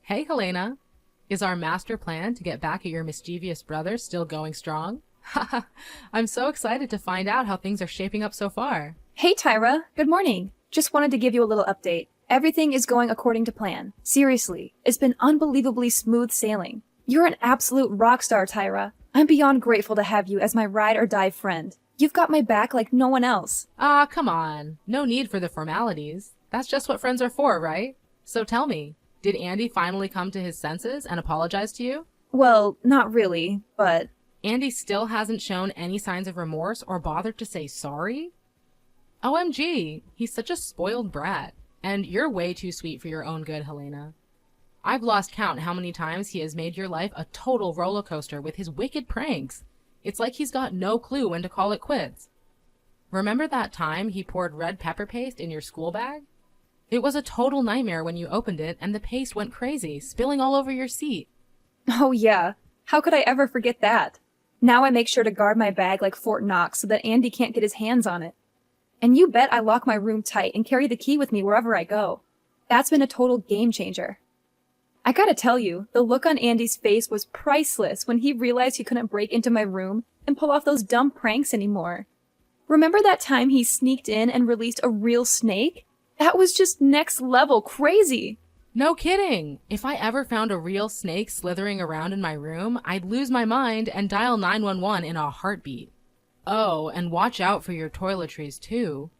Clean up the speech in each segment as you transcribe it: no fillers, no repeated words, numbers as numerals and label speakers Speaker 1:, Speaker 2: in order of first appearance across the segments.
Speaker 1: Hey, Helena. Is our master plan to get back at your mischievous brother still going strong? Haha, I'm so excited to find out how things are shaping up so far.
Speaker 2: Hey Tyra, good morning. Just wanted to give you a little update. Everything is going according to plan. Seriously, it's been unbelievably smooth sailing. You're an absolute rock star, Tyra. I'm beyond grateful to have you as my ride or die friend. You've got my back like no one else.
Speaker 1: Ah, come on. No need for the formalities. That's just what friends are for, right? So tell me, did Andy finally come to his senses and apologize to you?
Speaker 2: Well, not really, but
Speaker 1: Andy still hasn't shown any signs of remorse or bothered to say sorry? OMG, he's such a spoiled brat. And you're way too sweet for your own good, Helena. I've lost count how many times he has made your life a total roller coaster with his wicked pranks. It's like he's got no clue when to call it quits. Remember that time he poured red pepper paste in your school bag? It was a total nightmare when you opened it and the paste went crazy, spilling all over your seat.
Speaker 2: oh yeah, how could I ever forget that? Now I make sure to guard my bag like Fort Knox so that Andy can't get his hands on it. And you bet I lock my room tight and carry the key with me wherever I go. That's been a total game changer. I gotta tell you, the look on Andy's face was priceless when he realized he couldn't break into my room and pull off those dumb pranks anymore. Remember that time he sneaked in and released a real snake? That was just next level crazy.
Speaker 1: No kidding! If I ever found a real snake slithering around in my room, I'd lose my mind and dial 911 in a heartbeat. Oh, and watch out for your toiletries too.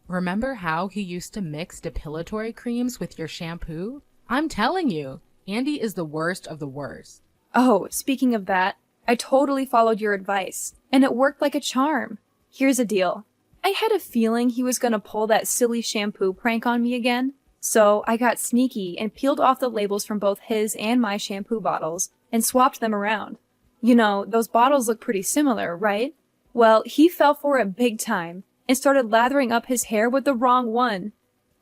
Speaker 1: Remember how he used to mix depilatory creams with your shampoo? I'm telling you, Andy is the worst of the worst.
Speaker 2: Oh, speaking of that, I totally followed your advice, and it worked like a charm. Here's the deal. I had a feeling he was gonna pull that silly shampoo prank on me again, so I got sneaky and peeled off the labels from both his and my shampoo bottles and swapped them around. You know, those bottles look pretty similar, right? Well, he fell for it big time and started lathering up his hair with the wrong one.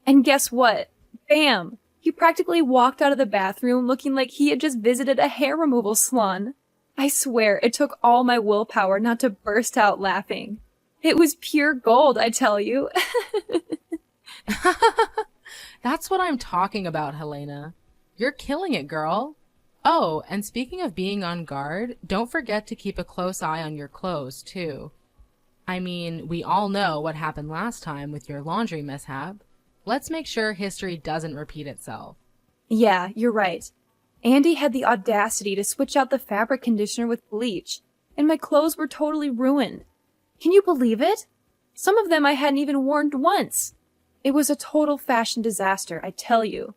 Speaker 2: And guess what? Bam! He practically walked out of the bathroom looking like he had just visited a hair removal salon. I swear it took all my willpower not to burst out laughing. It was pure gold, I tell you.
Speaker 1: That's what I'm talking about, Helena. You're killing it, girl. Oh, and speaking of being on guard, don't forget to keep a close eye on your clothes, too. I mean, we all know what happened last time with your laundry mishap. Let's make sure history doesn't repeat itself.
Speaker 2: Yeah, you're right. Andy had the audacity to switch out the fabric conditioner with bleach, and my clothes were totally ruined. Can you believe it? Some of them I hadn't even worn once. It was a total fashion disaster, I tell you.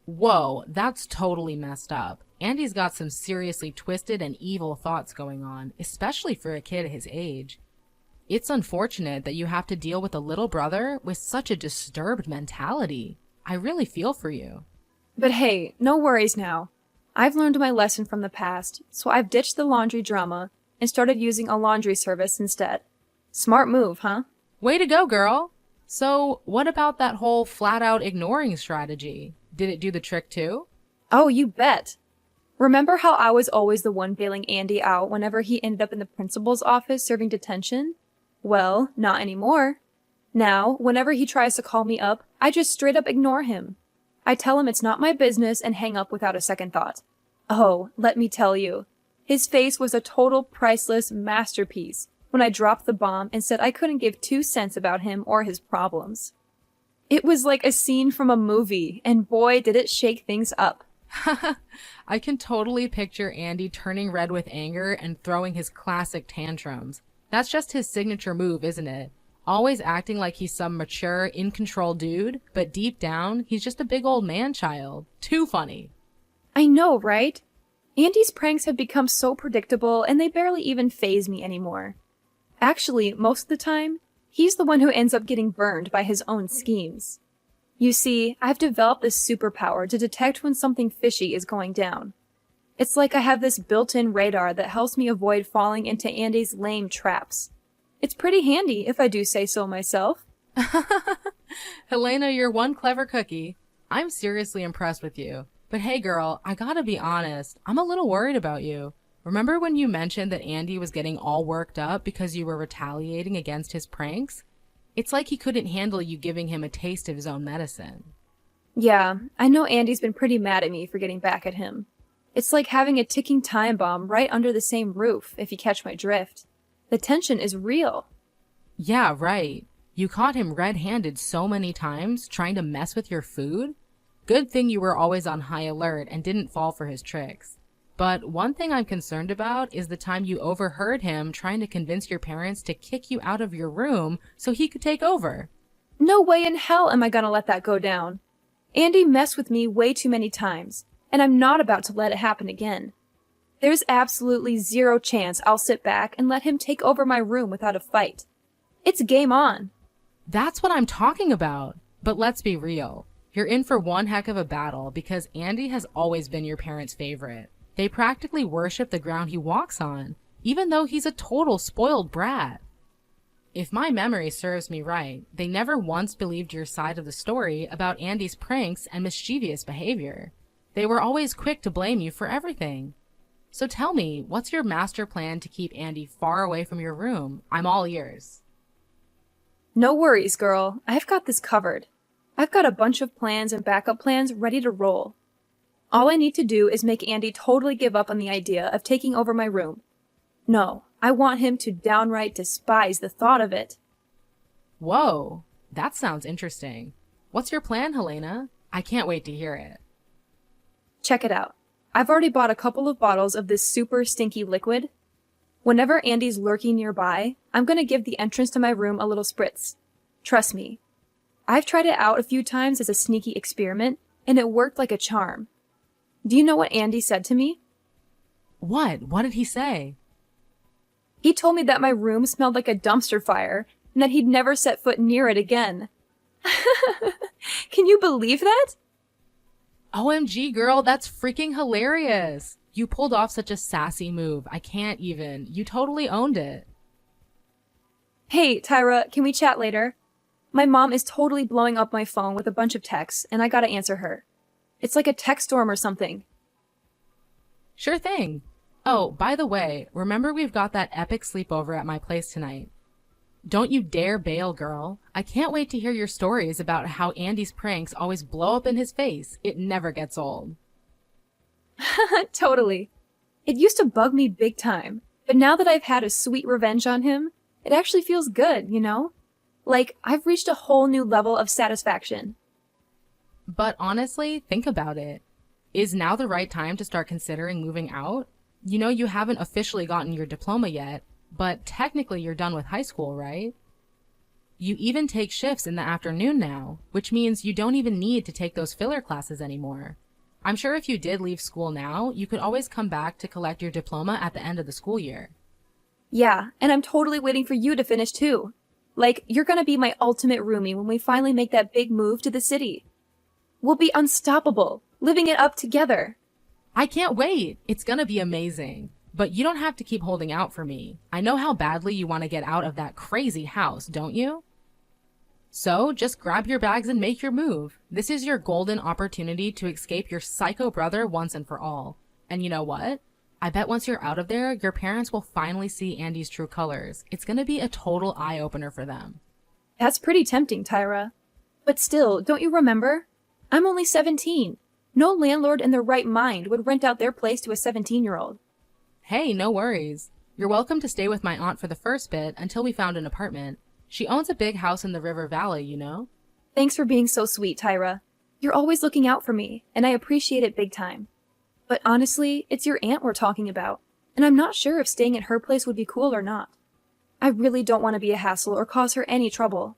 Speaker 1: Whoa, that's totally messed up. Andy's got some seriously twisted and evil thoughts going on, especially for a kid his age. It's unfortunate that you have to deal with a little brother with such a disturbed mentality. I really feel for you.
Speaker 2: But hey, no worries now. I've learned my lesson from the past, so I've ditched the laundry drama and started using a laundry service instead. Smart move, huh?
Speaker 1: Way to go, girl! So, what about that whole flat-out ignoring strategy? Did it do the trick too?
Speaker 2: Oh, you bet. Remember how I was always the one bailing Andy out whenever he ended up in the principal's office serving detention? Well, not anymore. Now, whenever he tries to call me up, I just straight up ignore him. I tell him it's not my business and hang up without a second thought. Oh, let me tell you, his face was a total priceless masterpiece when I dropped the bomb and said I couldn't give 2 cents about him or his problems. It was like a scene from a movie, and boy, did it shake things up.
Speaker 1: I can totally picture Andy turning red with anger and throwing his classic tantrums. That's just his signature move, isn't it? Always acting like he's some mature, in-control dude, but deep down, he's just a big old man-child. Too funny.
Speaker 2: I know, right? Andy's pranks have become so predictable, and they barely even faze me anymore. Actually, most of the time, he's the one who ends up getting burned by his own schemes. You see, I've developed this superpower to detect when something fishy is going down. It's like I have this built-in radar that helps me avoid falling into Andy's lame traps. It's pretty handy, if I do say so myself.
Speaker 1: Helena, you're one clever cookie. I'm seriously impressed with you. But hey girl, I gotta be honest, I'm a little worried about you. Remember when you mentioned that Andy was getting all worked up because you were retaliating against his pranks? It's like he couldn't handle you giving him a taste of his own medicine.
Speaker 2: Yeah, I know Andy's been pretty mad at me for getting back at him. It's like having a ticking time bomb right under the same roof, if you catch my drift. The tension is real.
Speaker 1: Yeah, right. You caught him red-handed so many times trying to mess with your food? Good thing you were always on high alert and didn't fall for his tricks. But one thing I'm concerned about is the time you overheard him trying to convince your parents to kick you out of your room so he could take over.
Speaker 2: No way in hell am I gonna let that go down. Andy messed with me way too many times, and I'm not about to let it happen again. There's absolutely zero chance I'll sit back and let him take over my room without a fight. It's game on.
Speaker 1: That's what I'm talking about. But let's be real. You're in for one heck of a battle because Andy has always been your parents' favorite. They practically worship the ground he walks on, even though he's a total spoiled brat. If my memory serves me right, they never once believed your side of the story about Andy's pranks and mischievous behavior. They were always quick to blame you for everything. So tell me, what's your master plan to keep Andy far away from your room? I'm all ears.
Speaker 2: No worries, girl. I've got this covered. I've got a bunch of plans and backup plans ready to roll. All I need to do is make Andy totally give up on the idea of taking over my room. No, I want him to downright despise the thought of it.
Speaker 1: Whoa, that sounds interesting. What's your plan, Helena? I can't wait to hear it.
Speaker 2: Check it out. I've already bought a couple of bottles of this super stinky liquid. Whenever Andy's lurking nearby, I'm gonna give the entrance to my room a little spritz. Trust me. I've tried it out a few times as a sneaky experiment, and it worked like a charm. Do you know what Andy said to me?
Speaker 1: What? What did he say?
Speaker 2: He told me that my room smelled like a dumpster fire, and that he'd never set foot near it again. Can you believe that?
Speaker 1: OMG, girl, that's freaking hilarious. You pulled off such a sassy move. I can't even. You totally owned it.
Speaker 2: Hey, Tyra, can we chat later? My mom is totally blowing up my phone with a bunch of texts, and I gotta answer her. It's like a text storm or something.
Speaker 1: Sure thing. Oh, by the way, remember we've got that epic sleepover at my place tonight. Don't you dare bail, girl. I can't wait to hear your stories about how Andy's pranks always blow up in his face. It never gets old.
Speaker 2: Totally. It used to bug me big time, but now that I've had a sweet revenge on him, it actually feels good, you know? Like, I've reached a whole new level of satisfaction.
Speaker 1: But honestly, think about it. Is now the right time to start considering moving out? You know you haven't officially gotten your diploma yet, but technically you're done with high school, right? You even take shifts in the afternoon now, which means you don't even need to take those filler classes anymore. I'm sure if you did leave school now, you could always come back to collect your diploma at the end of the school year.
Speaker 2: Yeah, and I'm totally waiting for you to finish too. Like, you're gonna be my ultimate roomie when we finally make that big move to the city. We'll be unstoppable, living it up together.
Speaker 1: I can't wait! It's gonna be amazing. But you don't have to keep holding out for me. I know how badly you want to get out of that crazy house, don't you? So just grab your bags and make your move. This is your golden opportunity to escape your psycho brother once and for all. And you know what? I bet once you're out of there, your parents will finally see Andy's true colors. It's gonna be a total eye-opener for them.
Speaker 2: That's pretty tempting, Tyra. But still, don't you remember? I'm only 17. No landlord in their right mind would rent out their place to a 17-year-old.
Speaker 1: Hey, no worries. You're welcome to stay with my aunt for the first bit until we found an apartment. She owns a big house in the River Valley, you know?
Speaker 2: Thanks for being so sweet, Tyra. You're always looking out for me, and I appreciate it big time. But honestly, it's your aunt we're talking about, and I'm not sure if staying at her place would be cool or not. I really don't want to be a hassle or cause her any trouble.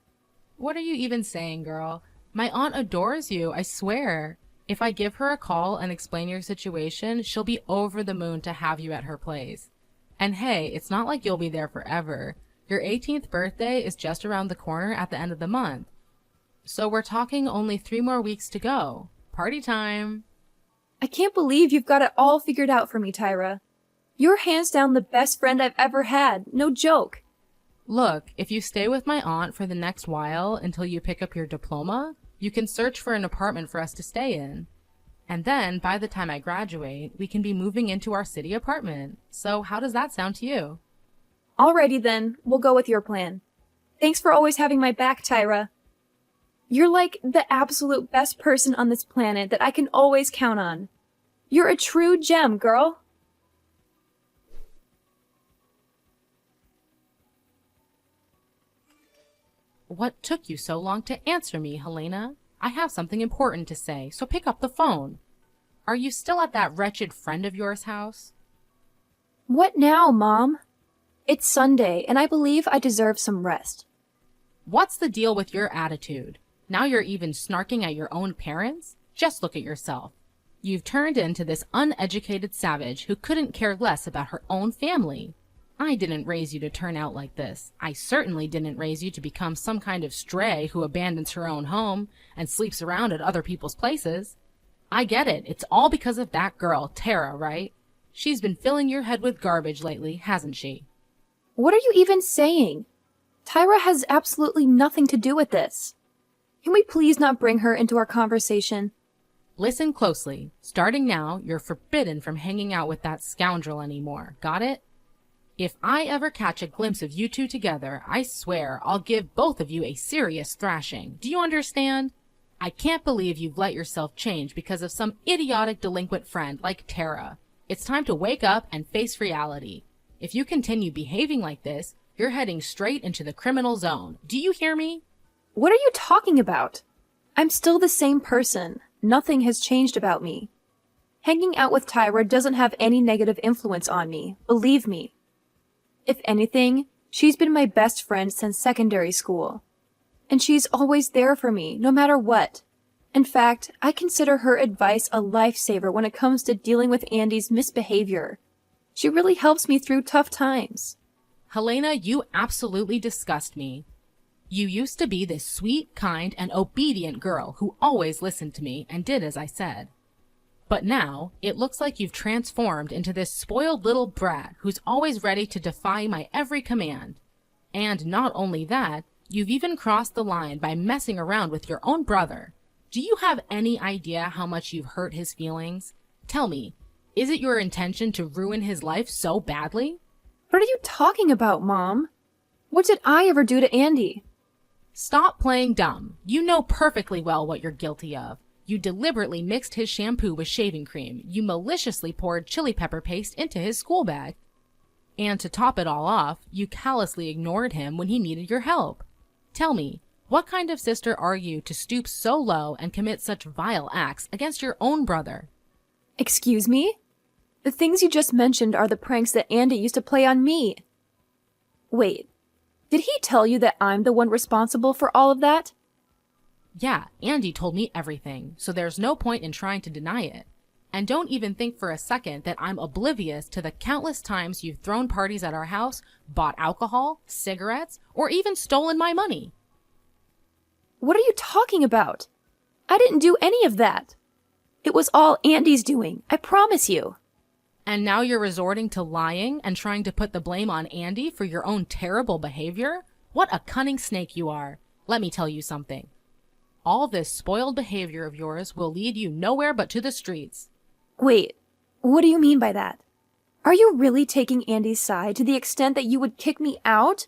Speaker 1: What are you even saying, girl? My aunt adores you, I swear. If I give her a call and explain your situation, she'll be over the moon to have you at her place. And hey, it's not like you'll be there forever. Your 18th birthday is just around the corner at the end of the month. So we're talking only 3 more weeks to go. Party time!
Speaker 2: I can't believe you've got it all figured out for me, Tyra. You're hands down the best friend I've ever had, no joke.
Speaker 1: Look, if you stay with my aunt for the next while until you pick up your diploma, you can search for an apartment for us to stay in. And then, by the time I graduate, we can be moving into our city apartment. So how does that sound to you?
Speaker 2: Alrighty then, we'll go with your plan. Thanks for always having my back, Tyra. You're like the absolute best person on this planet that I can always count on. You're a true gem, girl.
Speaker 1: What took you so long to answer me, Helena? I have something important to say, so pick up the phone. Are you still at that wretched friend of yours' house?
Speaker 2: What now, Mom? It's Sunday, and I believe I deserve some rest.
Speaker 1: What's the deal with your attitude? Now you're even snarking at your own parents? Just look at yourself. You've turned into this uneducated savage who couldn't care less about her own family. I didn't raise you to turn out like this. I certainly didn't raise you to become some kind of stray who abandons her own home and sleeps around at other people's places. I get it. It's all because of that girl, Tara, right? She's been filling your head with garbage lately, hasn't she?
Speaker 2: What are you even saying? Tyra has absolutely nothing to do with this. Can we please not bring her into our conversation?
Speaker 1: Listen closely. Starting now, you're forbidden from hanging out with that scoundrel anymore. Got it? If I ever catch a glimpse of you two together, I swear I'll give both of you a serious thrashing. Do you understand? I can't believe you've let yourself change because of some idiotic delinquent friend like Tara. It's time to wake up and face reality. If you continue behaving like this, you're heading straight into the criminal zone. Do you hear me?
Speaker 2: What are you talking about? I'm still the same person. Nothing has changed about me. Hanging out with Tyra doesn't have any negative influence on me, believe me. If anything, she's been my best friend since secondary school. And she's always there for me, no matter what. In fact, I consider her advice a lifesaver when it comes to dealing with Andy's misbehavior. She really helps me through tough times.
Speaker 1: Helena, you absolutely disgust me. You used to be this sweet, kind, and obedient girl who always listened to me and did as I said. But now, it looks like you've transformed into this spoiled little brat who's always ready to defy my every command. And not only that, you've even crossed the line by messing around with your own brother. Do you have any idea how much you've hurt his feelings? Tell me, is it your intention to ruin his life so badly?
Speaker 2: What are you talking about, Mom? What did I ever do to Andy?
Speaker 1: Stop playing dumb. You know perfectly well what you're guilty of. You deliberately mixed his shampoo with shaving cream. You maliciously poured chili pepper paste into his school bag. And to top it all off, you callously ignored him when he needed your help. Tell me, what kind of sister are you to stoop so low and commit such vile acts against your own brother?
Speaker 2: Excuse me? The things you just mentioned are the pranks that Andy used to play on me. Wait, did he tell you that I'm the one responsible for all of that?
Speaker 1: Yeah, Andy told me everything, so there's no point in trying to deny it. And don't even think for a second that I'm oblivious to the countless times you've thrown parties at our house, bought alcohol, cigarettes, or even stolen my money.
Speaker 2: What are you talking about? I didn't do any of that. It was all Andy's doing, I promise you.
Speaker 1: And now you're resorting to lying and trying to put the blame on Andy for your own terrible behavior? What a cunning snake you are. Let me tell you something. All this spoiled behavior of yours will lead you nowhere but to the streets.
Speaker 2: Wait, what do you mean by that? Are you really taking Andy's side to the extent that you would kick me out?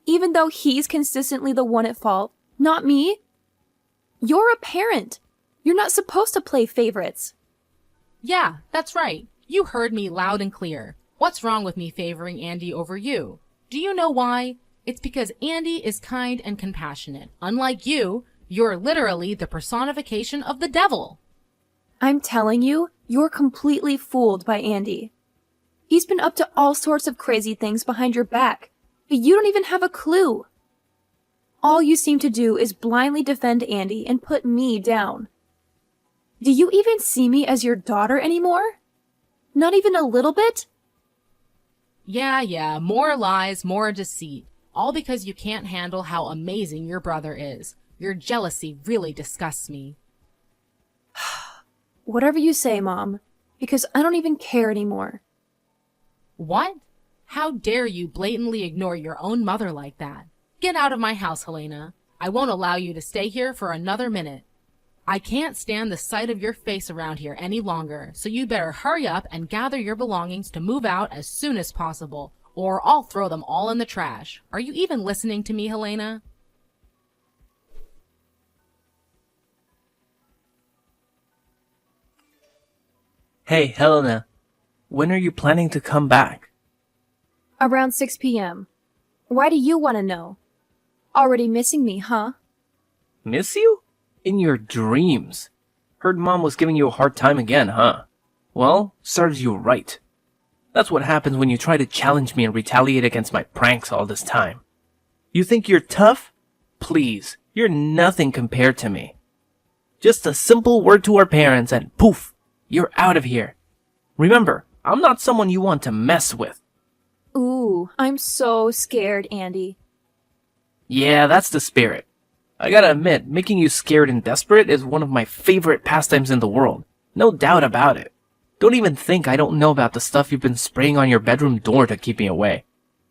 Speaker 2: Even though he's consistently the one at fault, not me? You're a parent. You're not supposed to play favorites.
Speaker 1: Yeah, that's right. You heard me loud and clear. What's wrong with me favoring Andy over you? Do you know why? It's because Andy is kind and compassionate. Unlike you, you're literally the personification of the devil.
Speaker 2: I'm telling you, you're completely fooled by Andy. He's been up to all sorts of crazy things behind your back, but you don't even have a clue. All you seem to do is blindly defend Andy and put me down. Do you even see me as your daughter anymore? Not even a little bit?
Speaker 1: Yeah, more lies, more deceit. All because you can't handle how amazing your brother is. Your jealousy really disgusts me.
Speaker 2: Whatever you say, Mom, because I don't even care anymore.
Speaker 1: What? How dare you blatantly ignore your own mother like that? Get out of my house, Helena. I won't allow you to stay here for another minute. I can't stand the sight of your face around here any longer, so you better hurry up and gather your belongings to move out as soon as possible, or I'll throw them all in the trash. Are you even listening to me, Helena?
Speaker 3: Hey, Helena. When are you planning to come back?
Speaker 2: Around 6 p.m. Why do you want to know? Already missing me, huh?
Speaker 3: Miss you? In your dreams. Heard Mom was giving you a hard time again, huh? Well, serves you right. That's what happens when you try to challenge me and retaliate against my pranks all this time. You think you're tough? Please, you're nothing compared to me. Just a simple word to our parents and poof, you're out of here. Remember, I'm not someone you want to mess with.
Speaker 2: Ooh, I'm so scared, Andy.
Speaker 3: Yeah, that's the spirit. I gotta admit, making you scared and desperate is one of my favorite pastimes in the world. No doubt about it. Don't even think I don't know about the stuff you've been spraying on your bedroom door to keep me away.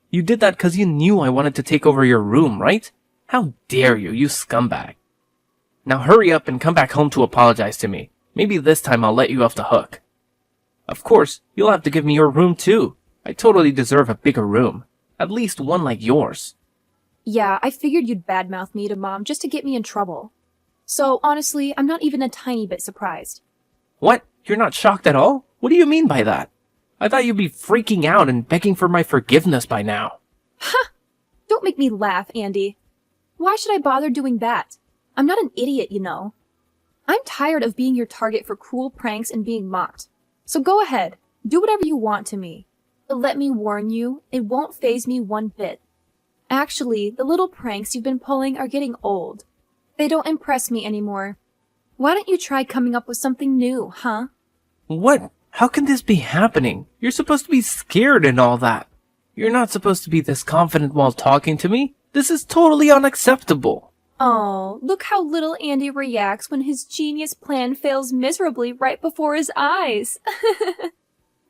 Speaker 3: You did that because you knew I wanted to take over your room, right? How dare you, you scumbag. Now hurry up and come back home to apologize to me. Maybe this time I'll let you off the hook. Of course, you'll have to give me your room too. I totally deserve a bigger room. At least one like yours.
Speaker 2: Yeah, I figured you'd badmouth me to Mom just to get me in trouble. So, honestly, I'm not even a tiny bit surprised.
Speaker 3: What? You're not shocked at all? What do you mean by that? I thought you'd be freaking out and begging for my forgiveness by now.
Speaker 2: Ha! Don't make me laugh, Andy. Why should I bother doing that? I'm not an idiot, you know. I'm tired of being your target for cruel pranks and being mocked. So go ahead, do whatever you want to me. But let me warn you, it won't faze me one bit. Actually, the little pranks you've been pulling are getting old. They don't impress me anymore. Why don't you try coming up with something new, huh?
Speaker 3: What? How can this be happening? You're supposed to be scared and all that. You're not supposed to be this confident while talking to me. This is totally unacceptable.
Speaker 2: Oh, look how little Andy reacts when his genius plan fails miserably right before his eyes.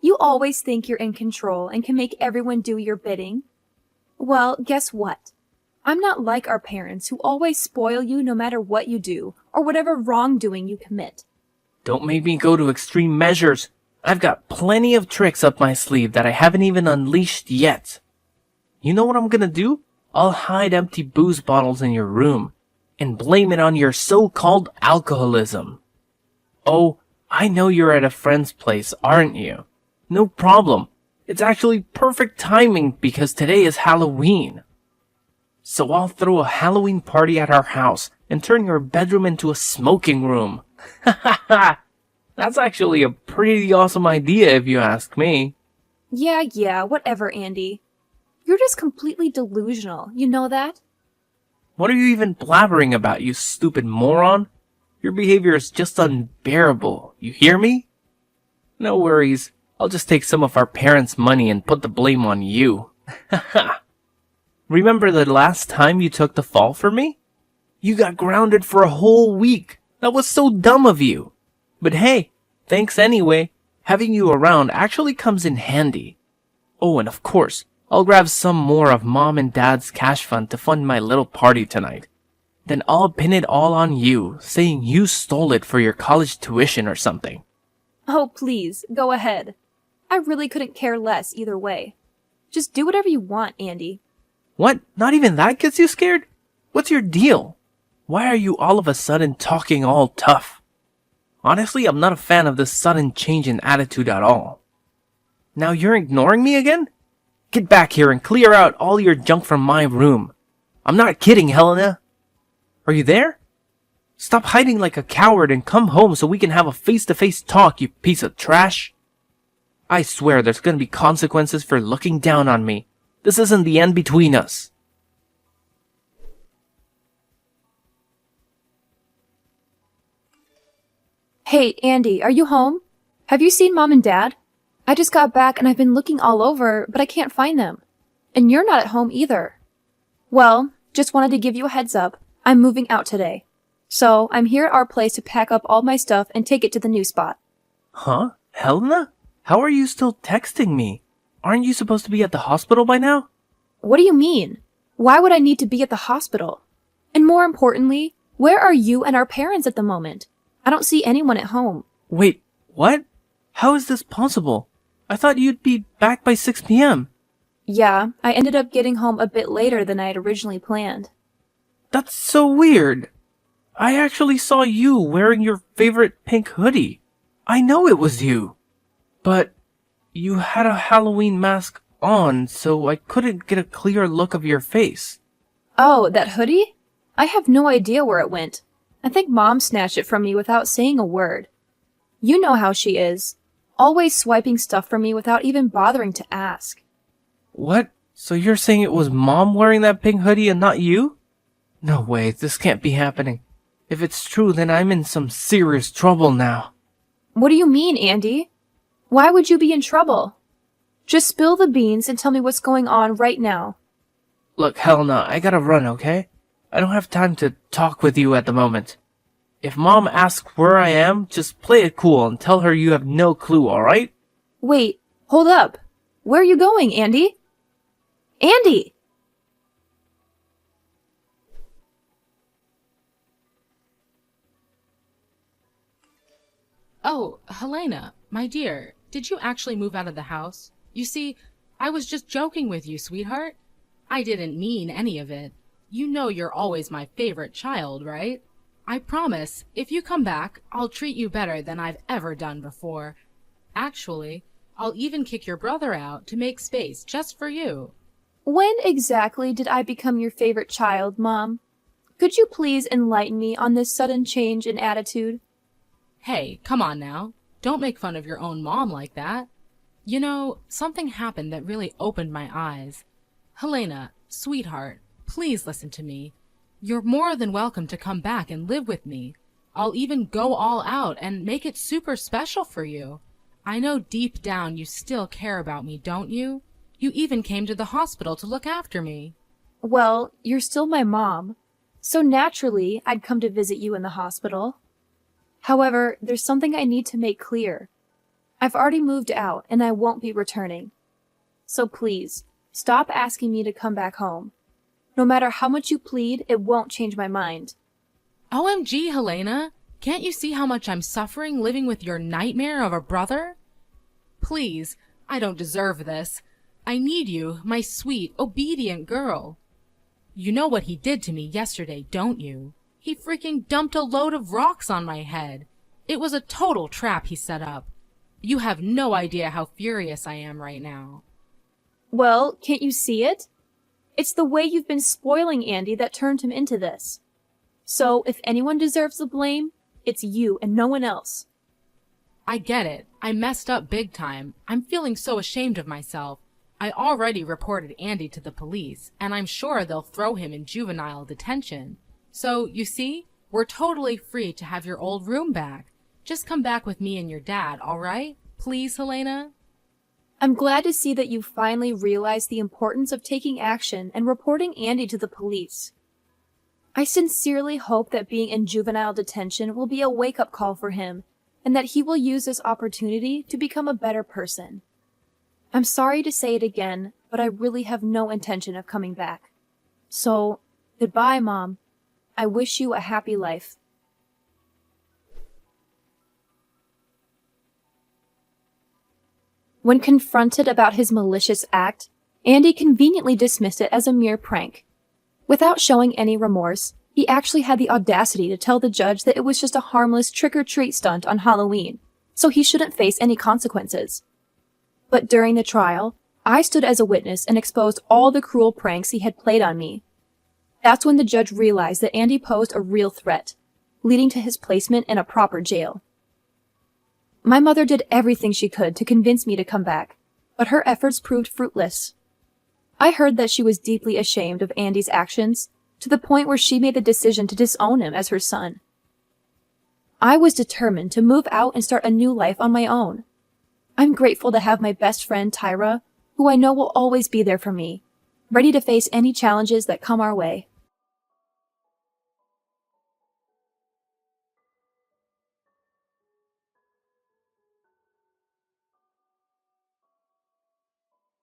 Speaker 2: You always think you're in control and can make everyone do your bidding. Well, guess what? I'm not like our parents who always spoil you no matter what you do or whatever wrongdoing you commit.
Speaker 3: Don't make me go to extreme measures. I've got plenty of tricks up my sleeve that I haven't even unleashed yet. You know what I'm gonna do? I'll hide empty booze bottles in your room and blame it on your so-called alcoholism. Oh, I know you're at a friend's place, aren't you? No problem. It's actually perfect timing because today is Halloween. So I'll throw a Halloween party at our house and turn your bedroom into a smoking room. Ha ha ha! That's actually a pretty awesome idea if you ask me.
Speaker 2: Yeah, whatever, Andy. You're just completely delusional, you know that?
Speaker 3: What are you even blabbering about, you stupid moron? Your behavior is just unbearable, you hear me? No worries, I'll just take some of our parents' money and put the blame on you. Haha. Remember the last time you took the fall for me? You got grounded for a whole week. That was so dumb of you. But hey, thanks anyway. Having you around actually comes in handy. Oh, and of course, I'll grab some more of Mom and Dad's cash fund to fund my little party tonight. Then I'll pin it all on you, saying you stole it for your college tuition or something.
Speaker 2: Oh, please, go ahead. I really couldn't care less either way. Just do whatever you want, Andy.
Speaker 3: What? Not even that gets you scared? What's your deal? Why are you all of a sudden talking all tough? Honestly, I'm not a fan of this sudden change in attitude at all. Now you're ignoring me again? Get back here and clear out all your junk from my room. I'm not kidding, Helena. Are you there? Stop hiding like a coward and come home so we can have a face-to-face talk, you piece of trash. I swear there's gonna be consequences for looking down on me. This isn't the end between us.
Speaker 2: Hey, Andy, are you home? Have you seen Mom and Dad? I just got back and I've been looking all over, but I can't find them. And you're not at home either. Well, just wanted to give you a heads up. I'm moving out today. So, I'm here at our place to pack up all my stuff and take it to the new spot.
Speaker 3: Huh? Helena? How are you still texting me? Aren't you supposed to be at the hospital by now?
Speaker 2: What do you mean? Why would I need to be at the hospital? And more importantly, where are you and our parents at the moment? I don't see anyone at home.
Speaker 3: Wait, what? How is this possible? I thought you'd be back by 6 p.m.
Speaker 2: Yeah, I ended up getting home a bit later than I had originally planned.
Speaker 3: That's so weird. I actually saw you wearing your favorite pink hoodie. I know it was you. But you had a Halloween mask on, so I couldn't get a clear look of your face.
Speaker 2: Oh, that hoodie? I have no idea where it went. I think Mom snatched it from me without saying a word. You know how she is. Always swiping stuff from me without even bothering to ask.
Speaker 3: What? So you're saying it was Mom wearing that pink hoodie and not you? No way, this can't be happening. If it's true, then I'm in some serious trouble now.
Speaker 2: What do you mean, Andy? Why would you be in trouble? Just spill the beans and tell me what's going on right now.
Speaker 3: Look, Helena, I gotta run, okay? I don't have time to talk with you at the moment. If Mom asks where I am, just play it cool and tell her you have no clue, alright?
Speaker 2: Wait, hold up. Where are you going, Andy? Andy!
Speaker 1: Oh, Helena, my dear, did you actually move out of the house? You see, I was just joking with you, sweetheart. I didn't mean any of it. You know you're always my favorite child, right? I promise, if you come back, I'll treat you better than I've ever done before. Actually, I'll even kick your brother out to make space just for you.
Speaker 2: When exactly did I become your favorite child, Mom? Could you please enlighten me on this sudden change in attitude?
Speaker 1: Hey, come on now. Don't make fun of your own mom like that. You know, something happened that really opened my eyes. Helena, sweetheart, please listen to me. You're more than welcome to come back and live with me. I'll even go all out and make it super special for you. I know deep down you still care about me, don't you? You even came to the hospital to look after me.
Speaker 2: Well, you're still my mom, so naturally I'd come to visit you in the hospital. However, there's something I need to make clear. I've already moved out and I won't be returning. So please, stop asking me to come back home. No matter how much you plead, it won't change my mind.
Speaker 1: OMG, Helena! Can't you see how much I'm suffering living with your nightmare of a brother? Please, I don't deserve this. I need you, my sweet, obedient girl. You know what he did to me yesterday, don't you? He freaking dumped a load of rocks on my head. It was a total trap he set up. You have no idea how furious I am right now.
Speaker 2: Well, can't you see it? It's the way you've been spoiling Andy that turned him into this. So, if anyone deserves the blame, it's you and no one else.
Speaker 1: I get it. I messed up big time. I'm feeling so ashamed of myself. I already reported Andy to the police, and I'm sure they'll throw him in juvenile detention. So, you see, we're totally free to have your old room back. Just come back with me and your dad, all right? Please, Helena?
Speaker 2: I'm glad to see that you finally realized the importance of taking action and reporting Andy to the police. I sincerely hope that being in juvenile detention will be a wake-up call for him, and that he will use this opportunity to become a better person. I'm sorry to say it again, but I really have no intention of coming back. So, goodbye, Mom. I wish you a happy life. When confronted about his malicious act, Andy conveniently dismissed it as a mere prank. Without showing any remorse, he actually had the audacity to tell the judge that it was just a harmless trick-or-treat stunt on Halloween, so he shouldn't face any consequences. But during the trial, I stood as a witness and exposed all the cruel pranks he had played on me. That's when the judge realized that Andy posed a real threat, leading to his placement in a proper jail. My mother did everything she could to convince me to come back, but her efforts proved fruitless. I heard that she was deeply ashamed of Andy's actions, to the point where she made the decision to disown him as her son. I was determined to move out and start a new life on my own. I'm grateful to have my best friend, Tyra, who I know will always be there for me, ready to face any challenges that come our way.